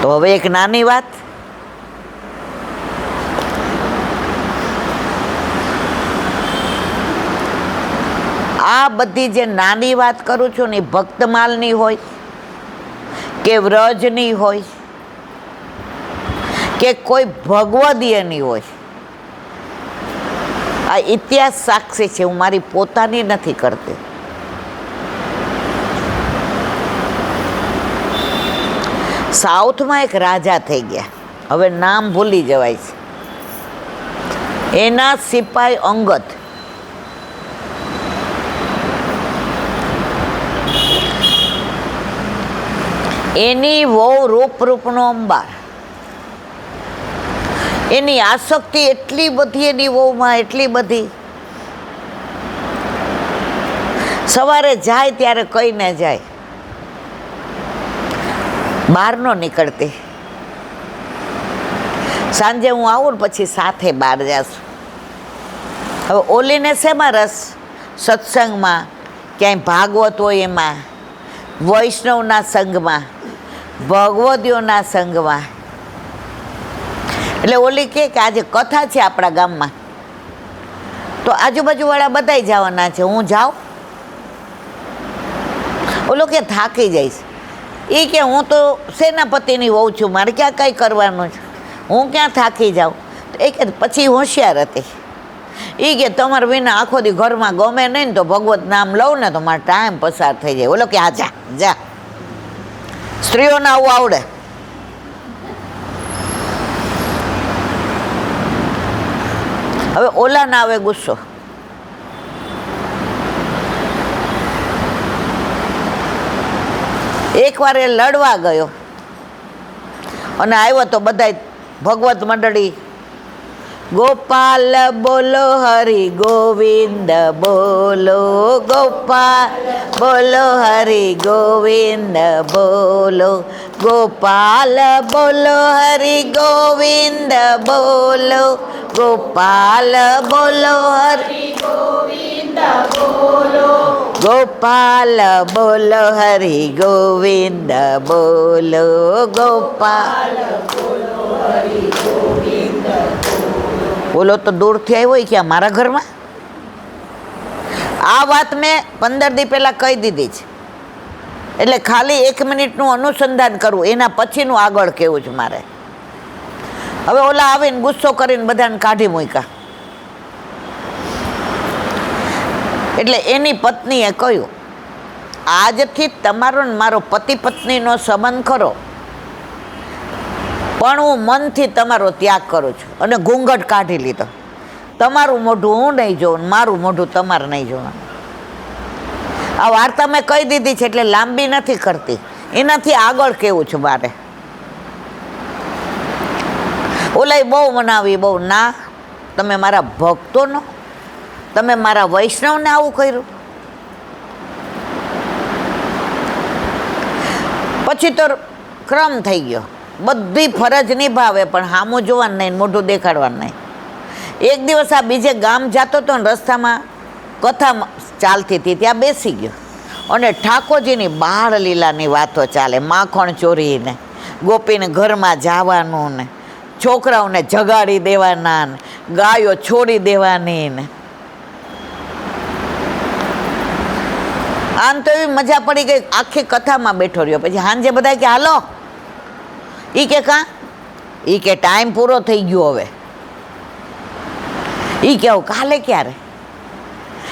તો હવે એક નાની વાત, આ બધી જે નાની વાત કરું છું ને ભક્તમાલની હોય કે વ્રજની હોય કે કોઈ ભગવદીયની હોય, આ ઇતિહાસ સાક્ષી છે, હું મારી પોતાની નથી કરતી. સાઉથમાં એક રાજા થઈ ગયા, હવે નામ ભૂલી જવાય છે. એના સિપાઈ અંગદ એની વહુ રૂપનો અંબાર, એની આસક્તિ એટલી બધી એની વહુમાં, એટલી બધી, સવારે જાય ત્યારે કહીને જાય, બહાર ન નીકળતી. સાંજે હું આવું ને પછી સાથે બહાર જાશું. હવે ઓલીને શેમાં રસ? સત્સંગમાં, ક્યાંય ભાગવત હોય એમાં, વૈષ્ણવના સંઘમાં, ભગવદીઓના સંઘમાં. એટલે ઓલી કે આજે કથા છે આપણા ગામમાં, તો આજુબાજુવાળા બધાય જવાના છે, હું જાઉં? ઓલો કે થાકી જઈશ. એ કે હું તો સેનાપતિની વહુ છું, મારે ક્યાં કંઈ કરવાનું છે, હું ક્યાં થાકી જાઉં? એ કે પછી હોશિયાર હતી. એ કે તમારે વિના આખો દી ઘરમાં ગમે નહીં ને તો ભગવત નામ લઉં ને તો મારો ટાઈમ પસાર થઈ જાય. ઓલો કે હા જા જા, સ્ત્રીઓને આવું આવડે. હવે ઓલા ના આવે ગુસ્સો. એકવાર એ લડવા ગયો અને આવ્યો તો બધા ભગવત મંડળી, ગોપાલ બોલો હરિ ગોવિંદ બોલો, ગોપાલ બોલો હરિ ગોવિંદ બોલો, ગોપાલ બોલો હરિ ગોવિંદ બોલો, ગોપાલ બોલો હરિ ગોવિંદ બોલો, ગોપાલ બોલો હરિ ગોવિંદ બોલો, ગોપાલ બોલો હરિ ગોવિંદ બોલો. બોલો તો દૂરથી આવ્યો કે મારા ઘરમાં? આ વાત મેં 15 દી પહેલાં કહી દીધી છે, એટલે ખાલી 1 મિનિટનું અનુસંધાન કરવું, એના પછીનું આગળ કહેવું છે મારે. હવે ઓલા આવીને ગુસ્સો કરીને બધાને કાઢી મૂક્યા. એટલે એની પત્નીએ કહ્યું, આજથી તમારો ને મારો પતિ પત્નીનો સંબંધ ખરો, પણ હું મનથી તમારો ત્યાગ કરું છું અને ઘૂંઘટ કાઢી લીધો. તમારું મોઢું હું નહીં જોઉં, મારું મોઢું તમારે નહીં જોવાનું. આ વાર્તા મેં કહી દીધી છે એટલે લાંબી નથી કરતી, એનાથી આગળ કેવું છે મારે. ઓલાય બહુ મનાવી, બહુ ના, તમે મારા ભક્તોનો, તમે મારા વૈષ્ણવને આવું કર્યું. પછી તો ક્રમ થઈ ગયો, બધી ફરજ નિભાવે પણ સામું જોવાનું નહીં, મોઢું દેખાડવાનું નહીં. એક દિવસ આ બીજે ગામ જતો હતો ને રસ્તામાં કથા ચાલતી હતી, ત્યાં બેસી ગયો અને ઠાકોરજીની બાળ લીલાની વાતો ચાલે, માખણ ચોરીને, ગોપીને ઘરમાં જવાનું ને, છોકરાઓને જગાડી દેવાના ને, ગાયો છોડી દેવાની ને. આમ તો એવી મજા પડી ગઈ, આખી કથામાં બેઠો રહ્યો. પછી સાંજે બધા કે હાલો, એ કે કાં? એ કે ટાઈમ પૂરો થઈ ગયો હવે. એ કેવું કાલે ક્યારે?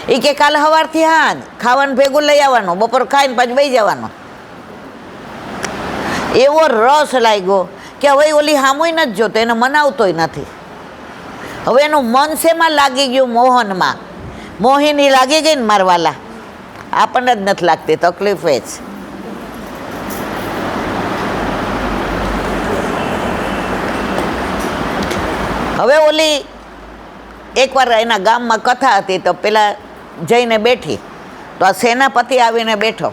એ કે કાલે સવારથી હા ખાવાનું ભેગું લઈ આવવાનું, બપોર ખાઈને પાછું બેસી જવાનું. એવો રસ લાગ્યો કે હવે ઓલી હામુય નથી જોતો, એને મનાવતોય નથી. હવે એનું મન શેમાં લાગી ગયું? મોહનમાં. મોહિની લાગી ગઈ ને મારવાલા. આપણને જ નથી લાગતી, તકલીફ એ જ. હવે ઓલી એકવાર એના ગામમાં કથા હતી તો પેલા જઈને બેઠી, તો આ સેનાપતિ આવીને બેઠો.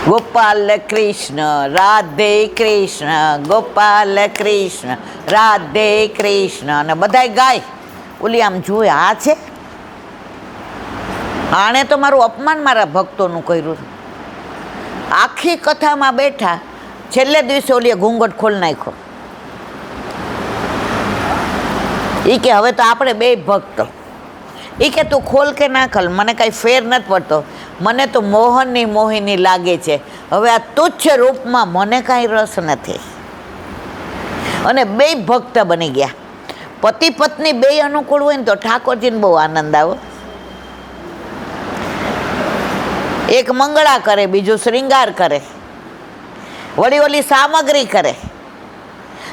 ગોપાલ કૃષ્ણ રાધે કૃષ્ણ, ગોપાલ કૃષ્ણ રાધે કૃષ્ણ, અને બધાય ગાય. ઓલી આમ જુએ, આ છે, આણે તો મારું અપમાન મારા ભક્તોનું કર્યું. આખી કથામાં બેઠા, છેલ્લે દિવસે ઓલીએ ઘૂંઘટ ખોલી નાખ્યો. એ કે હવે તો આપણે બે ભક્ત. એ કે તું ખોલ કે ના ખોલ મને કાંઈ ફેર નથી પડતો, મને તો મોહનની મોહિની લાગે છે. હવે આ તુચ્છ રૂપમાં મને કાંઈ રસ નથી. અને બે ભક્ત બની ગયા. પતિ પત્ની બે અનુકૂળ હોય ને તો ઠાકોરજીને બહુ આનંદ આવે. એક મંગળા કરે, બીજું શ્રૃંગાર કરે, વળી ઓલી સામગ્રી કરે,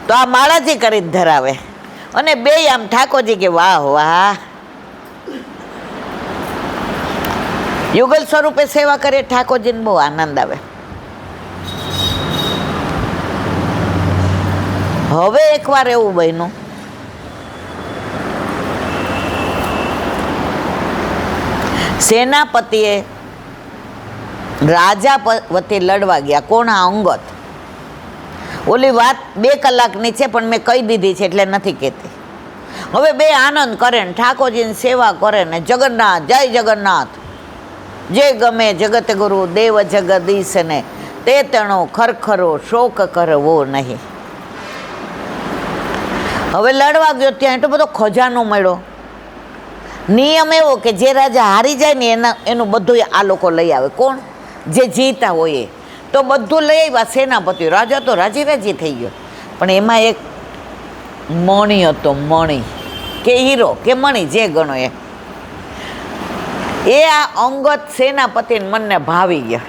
તો આ માળાજી કરી ધરાવે. અને બે આમ ઠાકોરજી કે વાહ વાહ, યુગલ સ્વરૂપે સેવા કરે. ઠાકોરજીને બહુ આનંદ આવે. હવે એકવાર એવું બન્યું, સેનાપતિએ રાજા વતી લડવા ગયા. કોણ? અંગત. ઓલી વાત 2 કલાકની છે પણ મેં કહી દીધી છે એટલે નથી કહેતી. હવે બે આનંદ કરે ને ઠાકોરજીની સેવા કરે ને જગન્નાથ જય જગન્નાથ, જે ગમે જગત ગુરુ દેવ જગદીશ ને તે તણો ખરખરો શોક કરવો નહીં. હવે લડવા ગયો, ત્યાં એટલો બધો ખજાનો મળ્યો. નિયમ એવો કે જે રાજા હારી જાય ને એનું બધું આ લોકો લઈ આવે. કોણ? જે જીતા હોય એ. તો બધું લઈ આવ્યા સેનાપતિ. રાજા તો રાજી રાજી થઈ ગયો. પણ એમાં એક મણી હતો, મણી કે હીરો કે મણી જે ગણો એ આ અંગત સેનાપતિને મનને ભાવી ગયા.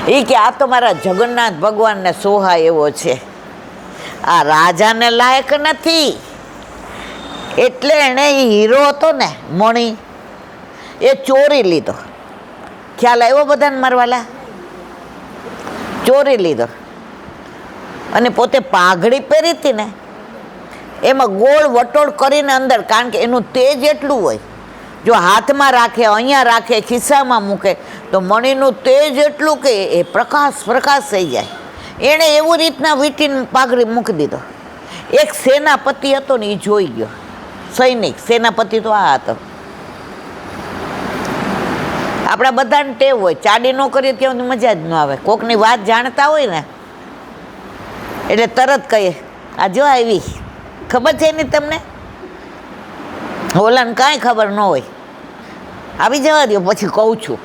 એ કે આ તો મારા જગન્નાથ ભગવાનને સોહાય એવો છે, આ રાજાને લાયક નથી. એટલે એણે એ હીરો હતો ને મણી, એ ચોરી લીધો. ખ્યાલ આવ્યો બધાને મારવાલા? ચોરી લીધો. અને પોતે પાઘડી પહેરી હતી ને એમાં ગોળ વટોળ કરીને અંદર, કારણ કે એનું તેજ એટલું હોય, જો હાથમાં રાખે, અહીંયા રાખે, ખિસ્સામાં મૂકે તો મણીનું તેજ એટલું કે એ પ્રકાશ થઈ જાય. એણે એવું રીતના વીંટીને પાઘડી મૂકી દીધો. એક સેનાપતિ હતો ને એ જોઈ ગયો. સૈનિક સેનાપતિ તો આ હતો. આપણા બધાને ટેવ હોય, ચાડી ન કરીએ ત્યાં મજા જ ન આવે. કોકની વાત જાણતા હોય ને એટલે તરત કહીએ આ જો આવી, ખબર છે ને તમને? ઓલાને કાંઈ ખબર ન હોય, આવી જવા દો પછી કહું છું.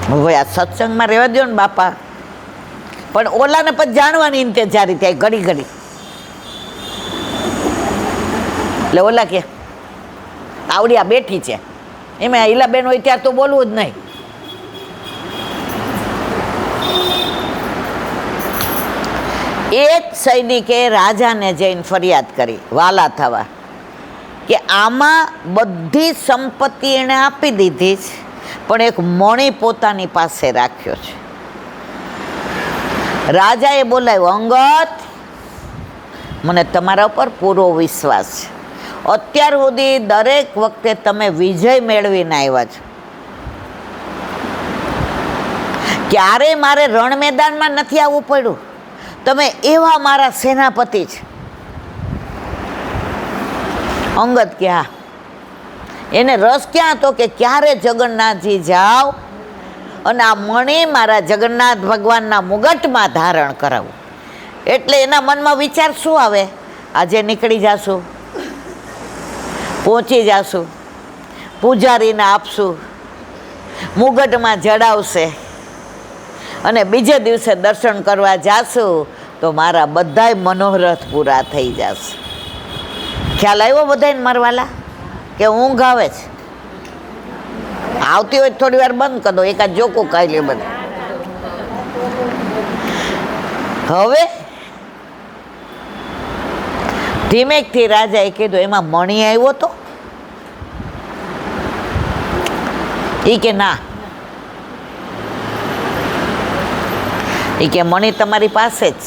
હવે આ સત્સંગમાં રહેવા દો ને બાપા. પણ ઓલાને પછી જાણવાની ઇંતજારી થાય ઘડી ઘડી. એટલે ઓલા કે આવડી આ બેઠી છે, એમાં હીલાબેન હોય ત્યારે તો બોલવું જ નહીં. એક સૈનિકે રાજાને જઈને ફરિયાદ કરી વાલા થવા કે આમાં બધી સંપત્તિ એણે આપી દીધી છે, પણ એક મણી પોતાની પાસે રાખ્યો છે. રાજાએ બોલાવ્યો, અંગત, મને તમારા ઉપર પૂરો વિશ્વાસ છે. અત્યાર સુધી દરેક વખતે તમે વિજય મેળવીને આવ્યા છો. ક્યારેય મારે રણ મેદાનમાં નથી આવવું પડ્યું. તમે એવા મારા સેનાપતિ છે. અંગત કે હા. એને રસ ક્યાં હતો કે ક્યારે જગન્નાથજી જાઓ અને આ મણી મારા જગન્નાથ ભગવાનના મુગટમાં ધારણ કરાવું. એટલે એના મનમાં વિચાર શું આવે? આજે નીકળી જાશું, પહોંચી જાશું, પૂજારીને આપશું, મુગટમાં જડાવશે અને બીજે દિવસે દર્શન કરવા જાશું તો મારા બધાય મનોરથ પૂરા થઈ જશે. ખ્યાલ આવ્યો બધાને મારવાલા? કે ઊંઘ આવે છે? આવતી હોય થોડી વાર બંધ કરી દો, એકાદ જોકો ખાઈ લે બધા. હવે ધીમેકથી રાજાએ કીધું, એમાં મણી આવ્યો તો? એ કે ના. એ કે મણી તમારી પાસે જ.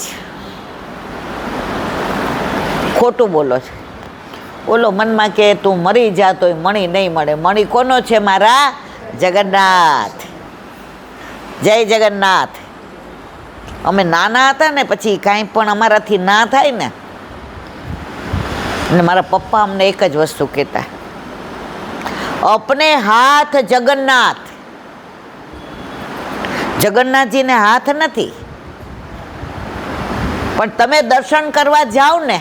ખોટું બોલો છે. ઓલો મનમાં કે તું મરી જા તોય મણી નહીં મળે. મણી કોનો છે? મારા જગન્નાથ. જય જગન્નાથ. અમે નાના હતા ને પછી કાંઈ પણ અમારાથી ના થાય ને, અને મારા પપ્પા અમને એક જ વસ્તુ કહેતા, અપને હાથ જગન્નાથ જગન્નાથજીને હાથ નથી, પણ તમે દર્શન કરવા જાઓ ને,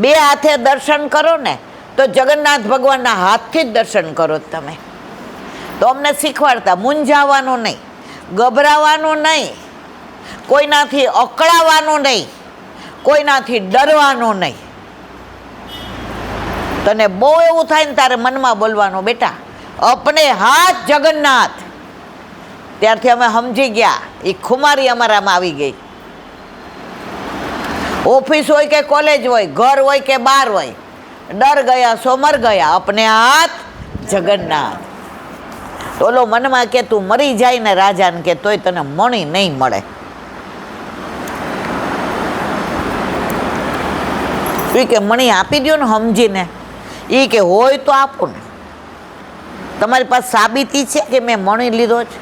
બે હાથે દર્શન કરો ને, તો જગન્નાથ ભગવાનના હાથથી જ દર્શન કરો તમે. તો અમને શીખવાડતા મૂંઝાવાનું નહીં, ગભરાવાનું નહીં, કોઈનાથી અકળાવાનું નહીં, કોઈનાથી ડરવાનું નહીં. તને બહુ એવું થાય ને તારે મનમાં બોલવાનું, બેટા અપને હાથ જગન્નાથ. ત્યારથી અમે સમજી ગયા, એ ખુમારી અમારામાં આવી ગઈ. ઓફિસ હોય કે કોલેજ હોય, ઘર હોય કે બહાર હોય, ડર ગયા સો મર ગયા, અપને હાથ જગન્નાથ. ઓલો મનમાં કે તું મરી જાય ને રાજાને કે તોય તને મણી નહીં મળે. એ કે મણી આપી દો ને સમજીને. એ કે હોય તો આપો ને, તમારી પાસે સાબિતી છે કે મેં મણી લીધો છે?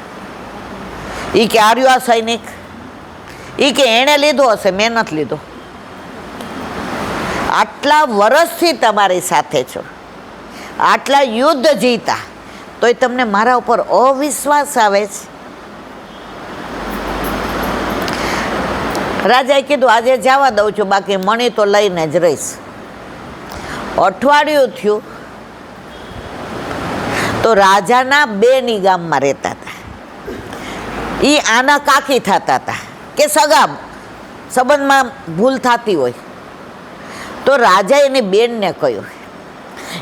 એ કે આર્યો આ સૈનિક, એ કે એણે લીધો હશે, મેં નથી લીધો. આટલા વર્ષથી તમારી સાથે છો, આટલા યુદ્ધ જીતા, તોય તમને મારા ઉપર અવિશ્વાસ આવે છે. રાજાએ કીધું આજે જવા દઉં છું, બાકી મણી તો લઈને જ રહીશ. અઠવાડિયું થયું તો રાજાના બેની ગામમાં રહેતા હતા. એ આના કાકી થતા હતા કે સગા સંબંધમાં ભૂલ થતી હોય. તો રાજા એની બેનને કહ્યું,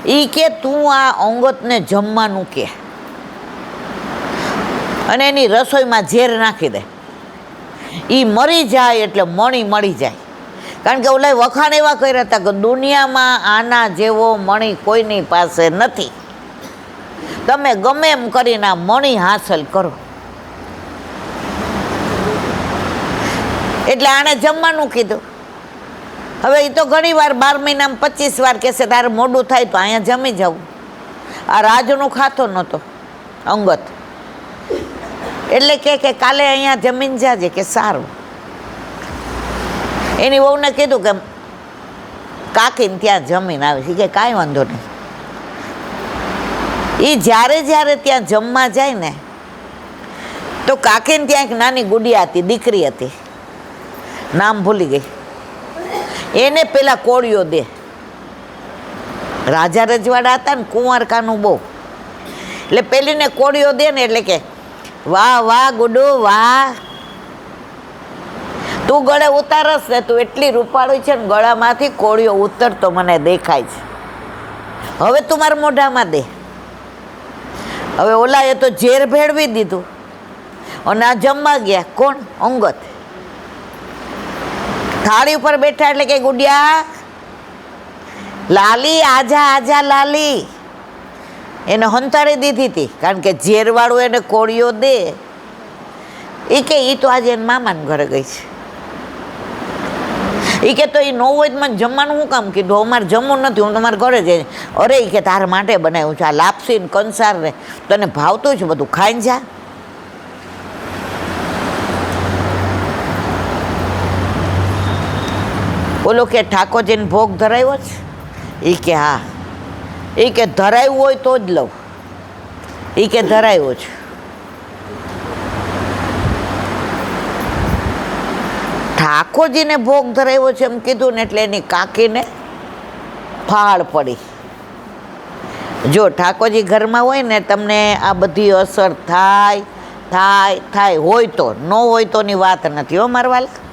એ કે તું આ અંગતને જમવાનું કે, અને એની રસોઈમાં ઝેર નાખી દે, એ મરી જાય એટલે મણી મળી જાય. કારણ કે ઓલા વખાણ એવા કર્યા હતા કે દુનિયામાં આના જેવો મણી કોઈની પાસે નથી, તમે ગમે એમ કરીને આ મણી હાંસલ કરો. એટલે આણે જમવાનું કીધું. હવે એ તો ઘણી વાર 12 મહિનામાં 25 વાર કહેશે તારે મોડું થાય તો અહીંયા જમી જવું. આ રાજનું ખાતો નહોતો અંગત, એટલે કે કાલે અહીંયા જમીન જાજે. કે સારું. એની વહુને કીધું કે કાકીને ત્યાં જમીન આવી. કે કાંઈ વાંધો નહીં. એ જ્યારે ત્યાં જમવા જાય ને, તો કાકીને ત્યાં એક નાની ગુડિયા હતી, દીકરી હતી, નામ ભૂલી ગઈ. એને પેલા કોળીઓ દે. રાજા રજવાડા હતા ને, કુંવારકાનું બહુ, એટલે પેલીને કોળીઓ દે ને, એટલે કે વાહ વાહ ગુડુ વાહ, તું ગળે ઉતારસ ને, તું એટલી રૂપાળી છે ને, ગળામાંથી કોળીઓ ઉતરતો મને દેખાય છે. હવે તું મારા મોઢામાં દે. હવે ઓલા એ તો ઝેર ભેળવી દીધું અને આ જમવા ગયા. કોણ? અંગત. થાળી ઉપર બેઠા એટલે કે ગુડિયા લાલી આજા આજા લાલી, એને હંતાડી દીધી હતી. કારણ કે ઝેરવાળું એને કોળીઓ દે. એ કે એ તો આજે એના મામાને ઘરે ગઈ છે. એ કે તો એ ન હોય તો મને જમવાનું શું કામ કીધું? અમારે જમવું નથી, હું તમારા ઘરે જઈ. અરે એ કે તારા માટે બનાવ્યું છે આ લાપસી ને કંસાર ને, તને ભાવતું છે બધું, ખાઈને જા. બોલો કે ઠાકોરજીને ભોગ ધરાવ્યો છે? એ કે હા. એ કે ધરાવ્યું હોય તો જ લઉં. એ કે ધરાવ્યો છે. ઠાકોરજીને ભોગ ધરાવ્યો છે એમ કીધું ને, એટલે એની કાકીને ફાળ પડી. જો ઠાકોરજી ઘરમાં હોય ને, તમને આ બધી અસર થાય હોય તો, ન હોય તોની વાત નથી હો મારા વાલા.